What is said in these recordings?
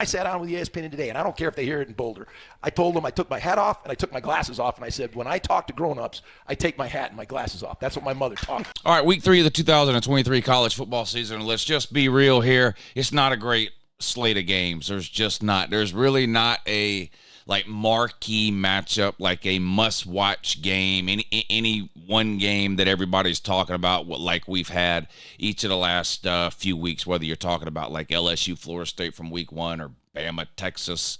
I sat down with ESPN today, and I don't care if they hear it in Boulder. I told them I took my hat off and I took my glasses off, and I said, when I talk to grown-ups, I take my hat and my glasses off. That's what my mother taught me. All right, week 3 of the 2023 college football season. Let's just be real here. It's not a great slate of games. There's just not. There's really not a marquee matchup, like a must-watch game, any one game that everybody's talking about, like we've had each of the last few weeks, whether you're talking about like LSU, Florida State from week 1, or Bama, Texas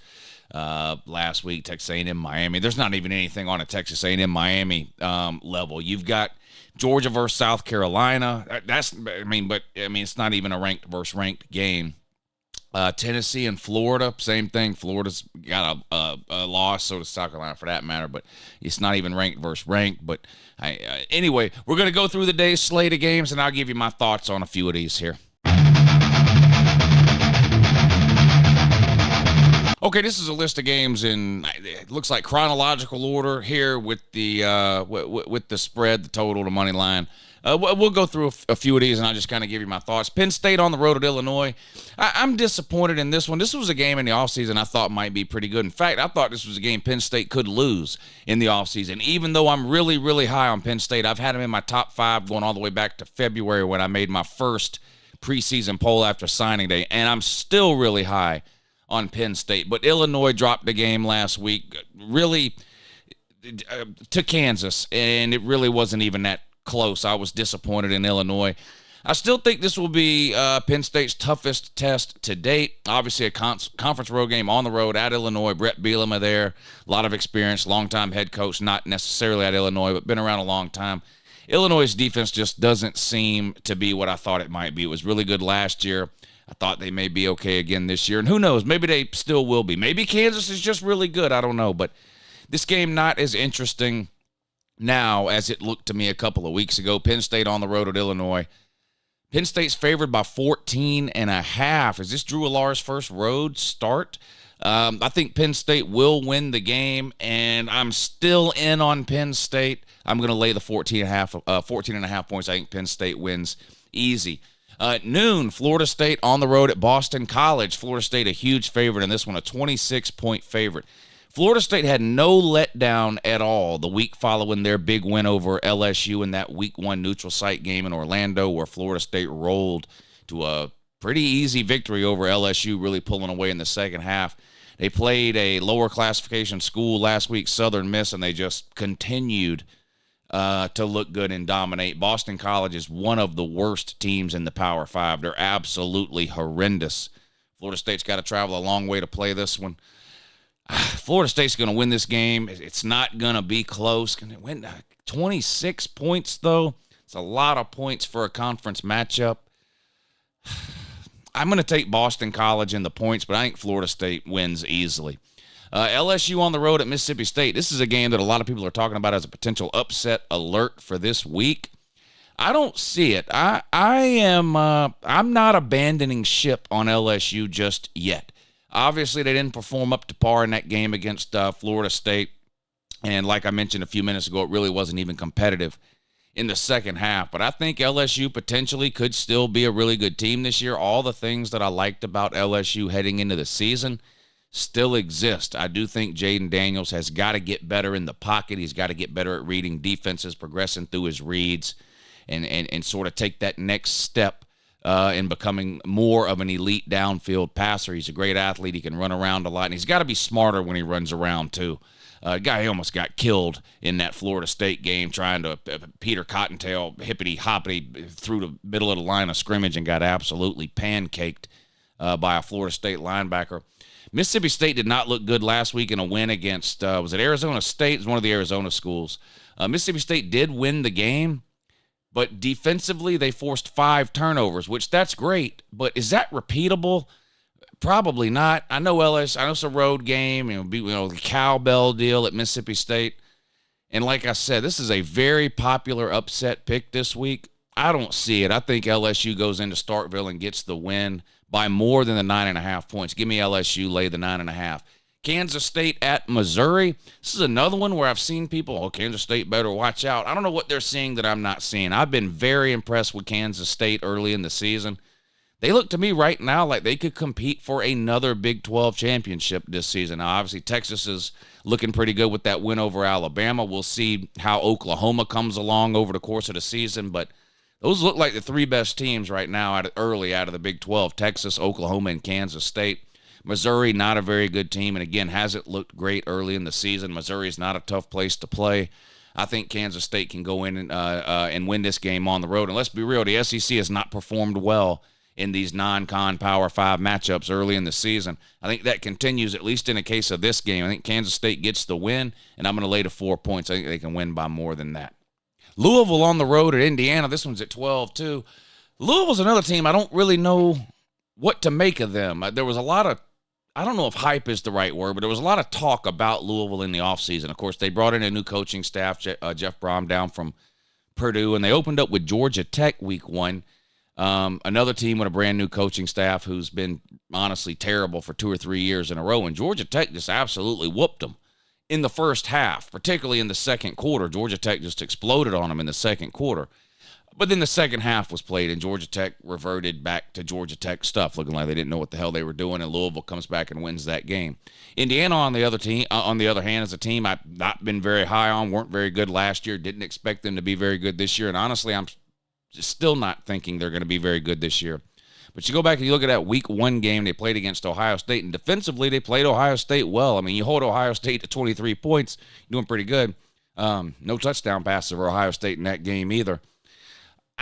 last week, Texas A&M, Miami. There's not even anything on a Texas A&M, Miami level. You've got Georgia versus South Carolina. It's not even a ranked versus ranked game. Tennessee and Florida, same thing. Florida's got a loss, so does South Carolina for that matter, but it's not even ranked versus ranked. But anyway, we're going to go through the day's slate of games, and I'll give you my thoughts on a few of these here. Okay, this is a list of games in, it looks like chronological order here with the with the spread, the total, the money line. We'll go through a few of these, and I'll just kind of give you my thoughts. Penn State on the road at Illinois. I'm disappointed in this one. This was a game in the offseason I thought might be pretty good. In fact, I thought this was a game Penn State could lose in the offseason. Even though I'm really, really high on Penn State, I've had them in my top 5 going all the way back to February when I made my first preseason poll after signing day, and I'm still really high on Penn State. But Illinois dropped the game last week, really, to Kansas, and it really wasn't even that close. I was disappointed in Illinois. I still think this will be Penn State's toughest test to date. Obviously, a conference road game on the road at Illinois. Brett Bielema there, a lot of experience, longtime head coach, not necessarily at Illinois, but been around a long time. Illinois' defense just doesn't seem to be what I thought it might be. It was really good last year. I thought they may be okay again this year, and who knows, maybe they still will be. Maybe Kansas is just really good. I don't know, but this game not as interesting now as it looked to me a couple of weeks ago. Penn State on the road at Illinois. Penn State's favored by 14.5. Is this Drew Allar's first road start? I think Penn State will win the game, and I'm still in on Penn State. I'm going to lay the 14.5 points. I think Penn State wins easy. Noon, Florida State on the road at Boston College. Florida State a huge favorite in this one, a 26-point favorite. Florida State had no letdown at all the week following their big win over LSU in that week 1 neutral site game in Orlando, where Florida State rolled to a pretty easy victory over LSU, really pulling away in the second half. They played a lower classification school last week, Southern Miss, and they just continued to look good and dominate. Boston College is one of the worst teams in the Power 5. They're absolutely horrendous. Florida State's got to travel a long way to play this one. Florida State's going to win this game. It's not going to be close. Can it win 26 points, though? It's a lot of points for a conference matchup. I'm going to take Boston College in the points, but I think Florida State wins easily. LSU on the road at Mississippi State. This is a game that a lot of people are talking about as a potential upset alert for this week. I don't see it. I'm not abandoning ship on LSU just yet. Obviously, they didn't perform up to par in that game against Florida State. And like I mentioned a few minutes ago, it really wasn't even competitive in the second half. But I think LSU potentially could still be a really good team this year. All the things that I liked about LSU heading into the season still exist. I do think Jaden Daniels has got to get better in the pocket. He's got to get better at reading defenses, progressing through his reads, and sort of take that next step in becoming more of an elite downfield passer. He's a great athlete. He can run around a lot, and he's got to be smarter when he runs around too. Guy almost got killed in that Florida State game trying to Peter Cottontail hippity-hoppity through the middle of the line of scrimmage and got absolutely pancaked by a Florida State linebacker. Mississippi State did not look good last week in a win against, was it Arizona State? It was one of the Arizona schools. Mississippi State did win the game, but defensively, they forced 5 turnovers, which that's great. But is that repeatable? Probably not. I know it's a road game, the cowbell deal at Mississippi State. And like I said, this is a very popular upset pick this week. I don't see it. I think LSU goes into Starkville and gets the win by more than the 9.5 points. Give me LSU, lay the 9.5. Kansas State at Missouri. This is another one where I've seen people, Kansas State better watch out. I don't know what they're seeing that I'm not seeing. I've been very impressed with Kansas State early in the season. they look to me right now like they could compete for another Big 12 championship this season. Now, obviously, Texas is looking pretty good with that win over Alabama. We'll see how Oklahoma comes along over the course of the season, but those look like the three best teams right now early out of the Big 12, Texas, Oklahoma, and Kansas State. Missouri, not a very good team, and again, hasn't looked great early in the season. Missouri is not a tough place to play. I think Kansas State can go in and win this game on the road. And let's be real, the SEC has not performed well in these non-con Power 5 matchups early in the season. I think that continues, at least in the case of this game. I think Kansas State gets the win, and I'm going to lay the 4 points. I think they can win by more than that. Louisville on the road at Indiana. This one's at 12-2. Louisville's another team I don't really know what to make of them. There was a lot of, I don't know if hype is the right word, but there was a lot of talk about Louisville in the offseason. Of course, they brought in a new coaching staff, Jeff Brom down from Purdue, and they opened up with Georgia Tech week 1. Another team with a brand new coaching staff who's been honestly terrible for 2 or 3 years in a row, and Georgia Tech just absolutely whooped them in the first half, particularly in the second quarter. Georgia Tech just exploded on them in the second quarter. But then the second half was played, and Georgia Tech reverted back to Georgia Tech stuff, looking like they didn't know what the hell they were doing, and Louisville comes back and wins that game. Indiana, on the other hand, is a team I've not been very high on, weren't very good last year, didn't expect them to be very good this year, and honestly, I'm still not thinking they're going to be very good this year. But you go back and you look at that week 1 game they played against Ohio State, and defensively they played Ohio State well. I mean, you hold Ohio State to 23 points, you're doing pretty good. No touchdown passes for Ohio State in that game either.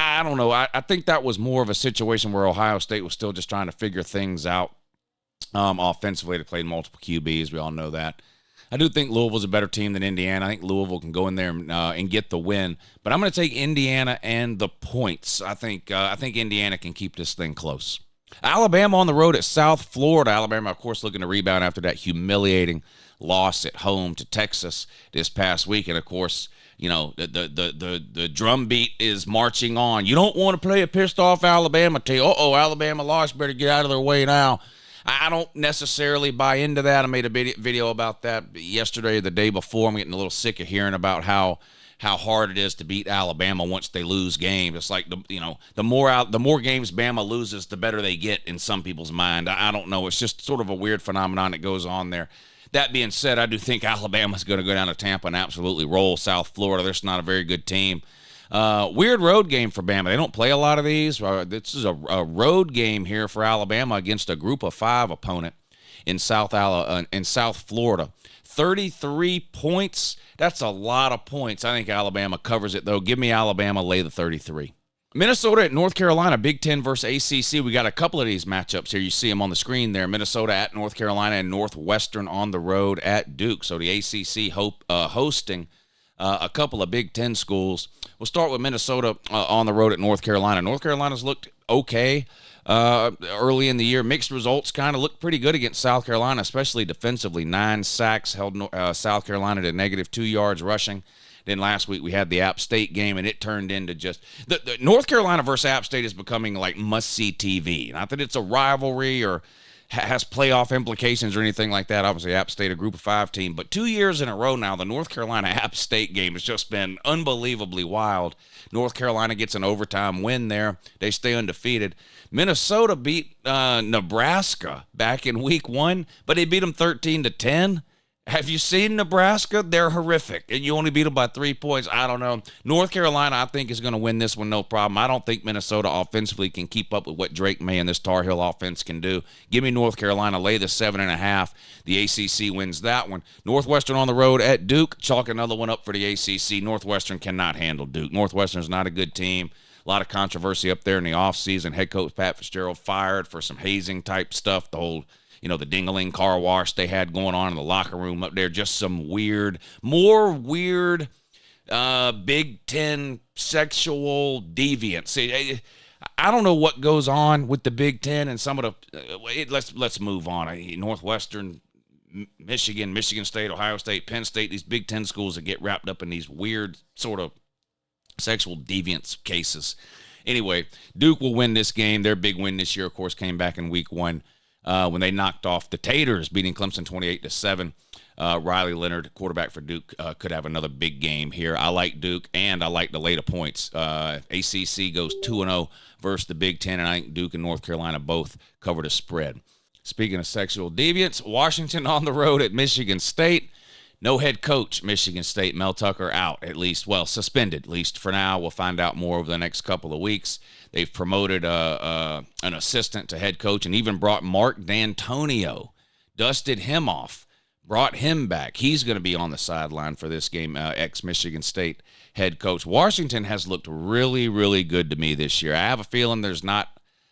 I don't know. I think that was more of a situation where Ohio State was still just trying to figure things out. Offensively, they played multiple QBs. We all know that. I do think Louisville's a better team than Indiana. I think Louisville can go in there and get the win. But I'm going to take Indiana and the points. I think Indiana can keep this thing close. Alabama on the road at South Florida. Alabama, of course, looking to rebound after that humiliating loss at home to Texas this past week. And, of course, you know, the drumbeat is marching on. You don't want to play a pissed-off Alabama team. Alabama lost. Better get out of their way now. I don't necessarily buy into that. I made a video about that yesterday or the day before. I'm getting a little sick of hearing about how hard it is to beat Alabama once they lose games. It's like, the more games Bama loses, the better they get in some people's mind. I don't know. It's just sort of a weird phenomenon that goes on there. That being said, I do think Alabama's going to go down to Tampa and absolutely roll South Florida. They're just not a very good team. Weird road game for Bama. They don't play a lot of these. This is a road game here for Alabama against a group of 5 opponent in South Florida. 33 points. That's a lot of points. I think Alabama covers it, though. Give me Alabama, lay the 33. Minnesota at North Carolina, Big Ten versus ACC. We got a couple of these matchups here. You see them on the screen there. Minnesota at North Carolina and Northwestern on the road at Duke. So the ACC hosting a couple of Big Ten schools. We'll start with Minnesota on the road at North Carolina. North Carolina's looked okay early in the year. Mixed results, kind of looked pretty good against South Carolina, especially defensively. 9 sacks held South Carolina to -2 yards rushing. Then last week we had the App State game, and it turned into just the North Carolina versus App State is becoming like must-see TV. Not that it's a rivalry or has playoff implications or anything like that. Obviously, App State, a group of 5 team. But 2 years in a row now, the North Carolina-App State game has just been unbelievably wild. North Carolina gets an overtime win there. They stay undefeated. Minnesota beat Nebraska back in week 1, but they beat them 13-10. Have you seen Nebraska? They're horrific, and you only beat them by 3 points. I don't know. North Carolina, I think, is going to win this one, no problem. I don't think Minnesota offensively can keep up with what Drake May and this Tar Heel offense can do. Give me North Carolina, lay the 7.5. The ACC wins that one. Northwestern on the road at Duke. Chalk another one up for the ACC. Northwestern cannot handle Duke. Northwestern's not a good team. A lot of controversy up there in the offseason. Head coach Pat Fitzgerald fired for some hazing-type stuff. The whole the Ding-a-ling car wash they had going on in the locker room up there. Just some more weird Big Ten sexual deviance. I don't know what goes on with the Big Ten and some of the let's move on. Northwestern, Michigan State, Ohio State, Penn State, these Big Ten schools that get wrapped up in these weird sort of sexual deviance cases. Anyway, Duke will win this game. Their big win this year, of course, came back in week 1. When they knocked off the Taters, beating Clemson 28-7. Riley Leonard, quarterback for Duke, could have another big game here. I like Duke, and I like the later points. ACC goes 2-0 versus the Big Ten, and I think Duke and North Carolina both covered a spread. Speaking of sexual deviance, Washington on the road at Michigan State. No head coach, Michigan State. Mel Tucker out, at least, well, suspended, at least for now. We'll find out more over the next couple of weeks. They've promoted an assistant to head coach and even brought Mark D'Antonio, dusted him off, brought him back. He's going to be on the sideline for this game, ex-Michigan State head coach. Washington has looked really, really good to me this year. I have a feeling there's not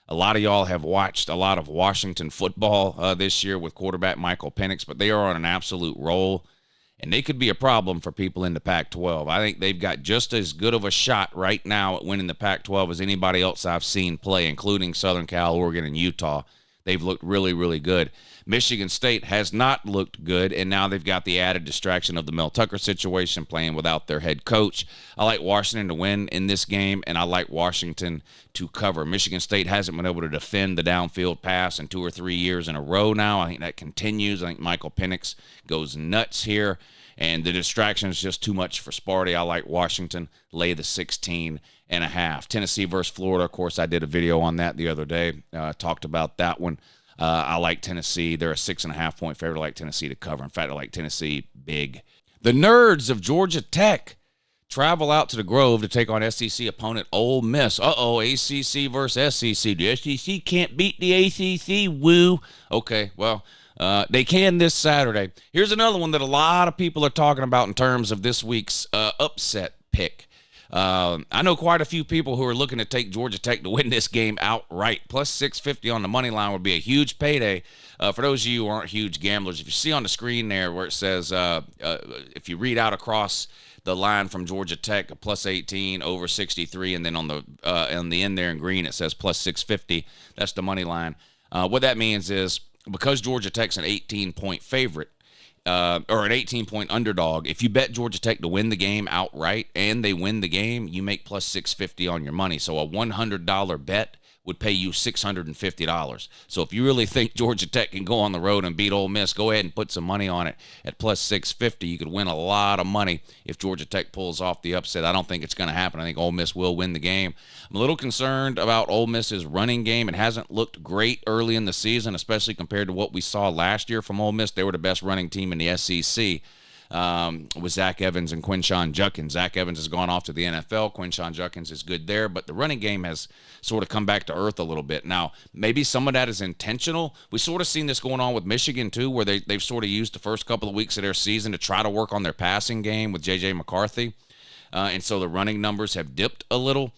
a lot of y'all have watched a lot of Washington football this year with quarterback Michael Penix, but they are on an absolute roll. And they could be a problem for people in the Pac-12. I think they've got just as good of a shot right now at winning the Pac-12 as anybody else I've seen play, including Southern Cal, Oregon, and Utah. They've looked really, really good. Michigan State has not looked good, and now they've got the added distraction of the Mel Tucker situation, playing without their head coach. I like Washington to win in this game, and I like Washington to cover. Michigan State hasn't been able to defend the downfield pass in 2 or 3 years in a row now. I think that continues. I think Michael Penix goes nuts here, and the distraction is just too much for Sparty. I like Washington, lay the 16.5. Tennessee versus Florida, of course, I did a video on that the other day. Talked about that one. I like Tennessee. They're a 6.5 point favorite. I like Tennessee to cover. In fact, I like Tennessee big. The Nerds of Georgia Tech travel out to the Grove to take on SEC opponent Ole Miss. ACC versus SEC. The SEC can't beat the ACC. Woo. Okay, well, they can this Saturday. Here's another one that a lot of people are talking about in terms of this week's upset pick. I know quite a few people who are looking to take Georgia Tech to win this game outright. Plus 650 on the money line would be a huge payday. For those of you who aren't huge gamblers, if you see on the screen there where it says, if you read out across the line from Georgia Tech, a plus 18, over 63, and then on the end there in green it says plus 650. That's the money line. What that means is because Georgia Tech's an 18-point favorite, or an 18-point underdog, if you bet Georgia Tech to win the game outright and they win the game, you make plus 650 on your money. So a $100 bet would pay you $650. So if you really think Georgia Tech can go on the road and beat Ole Miss, go ahead and put some money on it at plus 650. You could win a lot of money if Georgia Tech pulls off the upset. I don't think it's going to happen. I think Ole Miss will win the game. I'm a little concerned about Ole Miss's running game. It hasn't looked great early in the season, especially compared to what we saw last year from Ole Miss. They were the best running team in the SEC. With Zach Evans and Quinshon Judkins. Zach Evans has gone off to the NFL. Quinshon Judkins is good there, but the running game has sort of come back to earth a little bit. Now, maybe some of that is intentional. We sort of seen this going on with Michigan, too, where they've sort of used the first couple of weeks of their season to try to work on their passing game with J.J. McCarthy, and so the running numbers have dipped a little.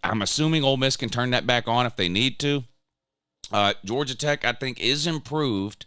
I'm assuming Ole Miss can turn that back on if they need to. Georgia Tech, I think, is improved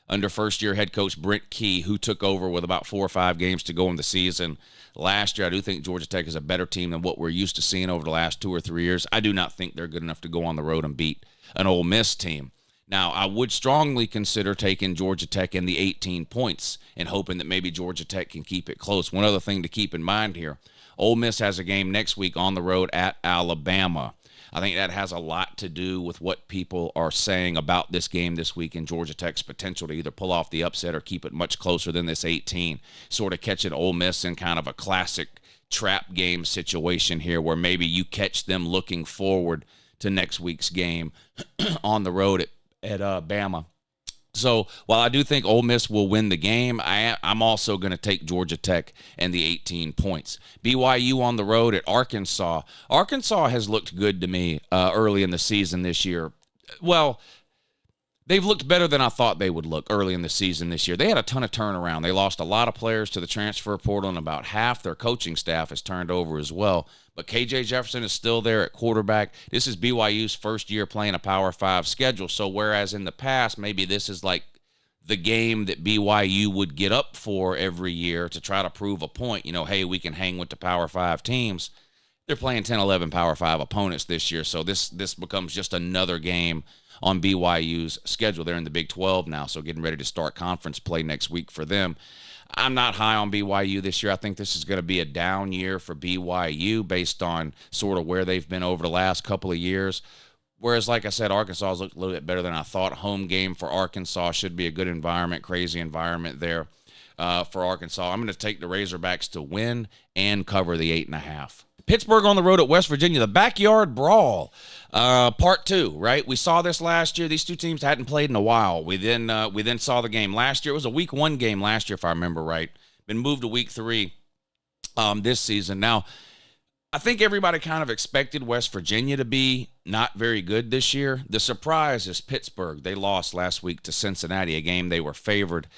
under first-year head coach Brent Key, who took over with about 4 or 5 games to go in the season last year. I do think Georgia Tech is a better team than what we're used to seeing over the last 2 or 3 years. I do not think they're good enough to go on the road and beat an Ole Miss team. Now, I would strongly consider taking Georgia Tech in the 18 points and hoping that maybe Georgia Tech can keep it close. One other thing to keep in mind here, Ole Miss has a game next week on the road at Alabama. I think that has a lot to do with what people are saying about this game this week and Georgia Tech's potential to either pull off the upset or keep it much closer than this 18. Sort of catching Ole Miss in kind of a classic trap game situation here where maybe you catch them looking forward to next week's game on the road at Bama. So while I do think Ole Miss will win the game, I'm also going to take Georgia Tech and the 18 points. BYU on the road at Arkansas. Arkansas has looked good to me early in the season this year. Well, they've looked better than I thought they would look early in the season this year. They had a ton of turnaround. They lost a lot of players to the transfer portal, and about half their coaching staff has turned over as well. But KJ Jefferson is still there at quarterback. This is BYU's first year playing a Power 5 schedule. So whereas in the past, maybe this is like the game that BYU would get up for every year to try to prove a point, hey, we can hang with the Power 5 teams. They're playing 10, 11 Power 5 opponents this year. So this becomes just another game on BYU's schedule. They're in the Big 12 now, so getting ready to start conference play next week for them. I'm not high on BYU this year. I think this is going to be a down year for BYU based on sort of where they've been over the last couple of years. Whereas, like I said, Arkansas has looked a little bit better than I thought. Home game for Arkansas should be a good environment, crazy environment there for Arkansas. I'm going to take the Razorbacks to win and cover the 8.5. Pittsburgh on the road at West Virginia, the backyard brawl, part 2, right? We saw this last year. These two teams hadn't played in a while. We then saw the game last year. It was a week 1 game last year, if I remember right. Been moved to week 3 this season. Now, I think everybody kind of expected West Virginia to be not very good this year. The surprise is Pittsburgh. They lost last week to Cincinnati, a game they were favored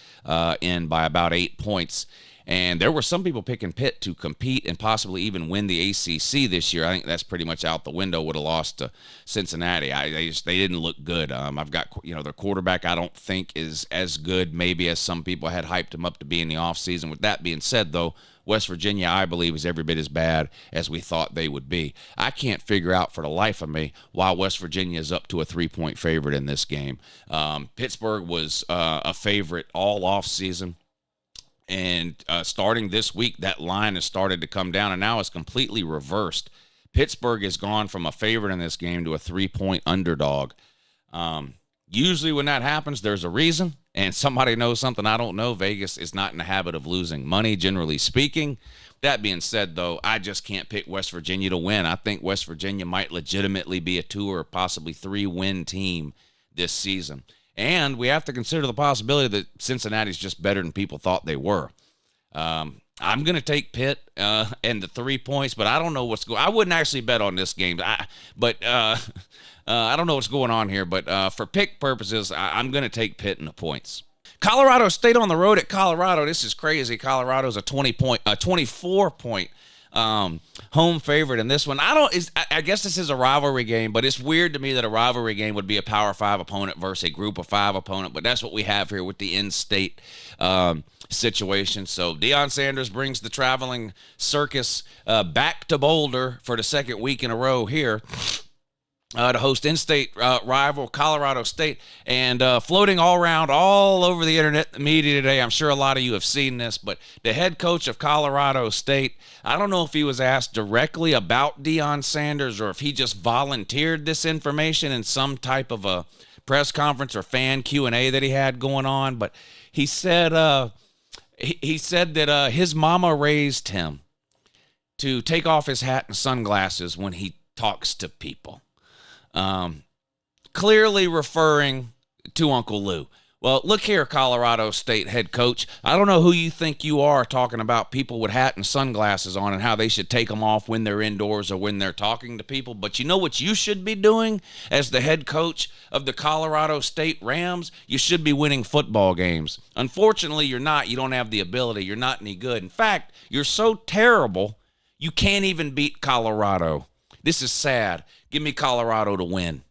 in by about 8 points. And there were some people picking Pitt to compete and possibly even win the ACC this year. I think that's pretty much out the window. Would have lost to Cincinnati. They didn't look good. I've got, their quarterback I don't think is as good maybe as some people had hyped him up to be in the offseason. With that being said, though, West Virginia, I believe, is every bit as bad as we thought they would be. I can't figure out for the life of me why West Virginia is up to a 3-point favorite in this game. Pittsburgh was a favorite all offseason. And starting this week, that line has started to come down, and now it's completely reversed. Pittsburgh has gone from a favorite in this game to a 3-point underdog. Usually when that happens, there's a reason, and somebody knows something I don't know. Vegas is not in the habit of losing money, generally speaking. That being said, though, I just can't pick West Virginia to win. I think West Virginia might legitimately be a 2 or possibly 3-win team this season. And we have to consider the possibility that Cincinnati's just better than people thought they were. I'm going to take Pitt and the 3 points, but I don't know what's going on. I wouldn't actually bet on this game, but I don't know what's going on here. But for pick purposes, I'm going to take Pitt and the points. Colorado State on the road at Colorado. This is crazy. Colorado's a 24-point home favorite in this one. I guess this is a rivalry game, but it's weird to me that a rivalry game would be a Power 5 opponent versus a Group of 5 opponent, but that's what we have here with the in-state situation. So Deion Sanders brings the traveling circus back to Boulder for the second week in a row here to host in-state rival Colorado State, and floating all around all over the internet, the media today. I'm sure a lot of you have seen this, but the head coach of Colorado State, I don't know if he was asked directly about Deion Sanders or if he just volunteered this information in some type of a press conference or fan Q&A that he had going on, but he said he said that his mama raised him to take off his hat and sunglasses when he talks to people. Clearly referring to Uncle Lou. Well, look here, Colorado State head coach. I don't know who you think you are talking about people with hat and sunglasses on and how they should take them off when they're indoors or when they're talking to people. But you know what you should be doing as the head coach of the Colorado State Rams? You should be winning football games. Unfortunately, you're not. You don't have the ability. You're not any good. In fact, you're so terrible, you can't even beat Colorado. This is sad. Give me Colorado to win.